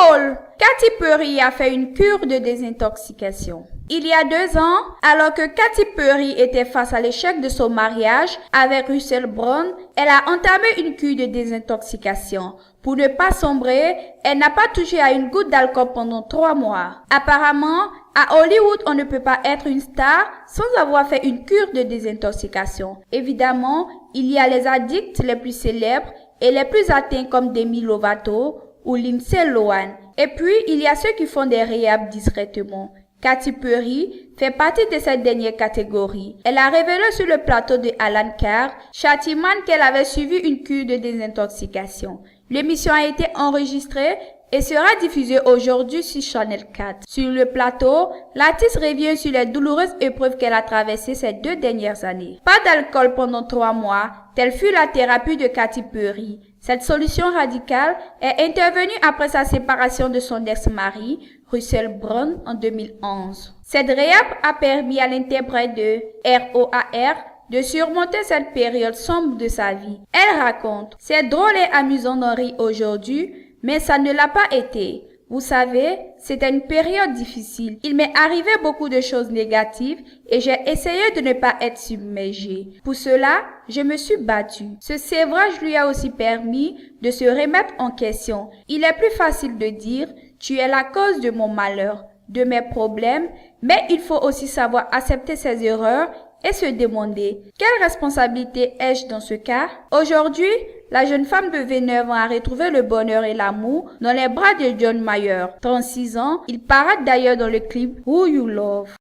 Drôle! Katy Perry a fait une cure de désintoxication. Il y a 2 ans, alors que Katy Perry était face à l'échec de son mariage avec Russell Brand, elle a entamé une cure de désintoxication. Pour ne pas sombrer, elle n'a pas touché à une goutte d'alcool pendant 3 mois. Apparemment, à Hollywood, on ne peut pas être une star sans avoir fait une cure de désintoxication. Évidemment, il y a les addicts les plus célèbres et les plus atteints comme Demi Lovato ou Lindsay Lohan. Et puis, il y a ceux qui font des réhab discrètement. Katy Perry fait partie de cette dernière catégorie. Elle a révélé sur le plateau de Alan Carr, Showtime, qu'elle avait suivi une cure de désintoxication. L'émission a été enregistrée et sera diffusée aujourd'hui sur Channel 4. Sur le plateau, l'artiste revient sur les douloureuses épreuves qu'elle a traversées ces 2 dernières années. Pas d'alcool pendant 3 mois, telle fut la thérapie de Katy Perry. Cette solution radicale est intervenue après sa séparation de son ex-mari, Russell Brand, en 2011. Cette réhab a permis à l'interprète de ROAR de surmonter cette période sombre de sa vie. Elle raconte: « C'est drôle et amusant d'en rire aujourd'hui, mais ça ne l'a pas été. Vous savez, c'était une période difficile. Il m'est arrivé beaucoup de choses négatives et j'ai essayé de ne pas être submergée. Pour cela, je me suis battue. Ce sévrage lui a aussi permis de se remettre en question. Il est plus facile de dire « tu es la cause de mon malheur, de mes problèmes », mais il faut aussi savoir accepter ses erreurs et se demander « quelle responsabilité ai-je dans ce cas ?» Aujourd'hui, la jeune femme de 29 ans a retrouvé le bonheur et l'amour dans les bras de John Mayer. 36 ans, il parade d'ailleurs dans le clip Who You Love.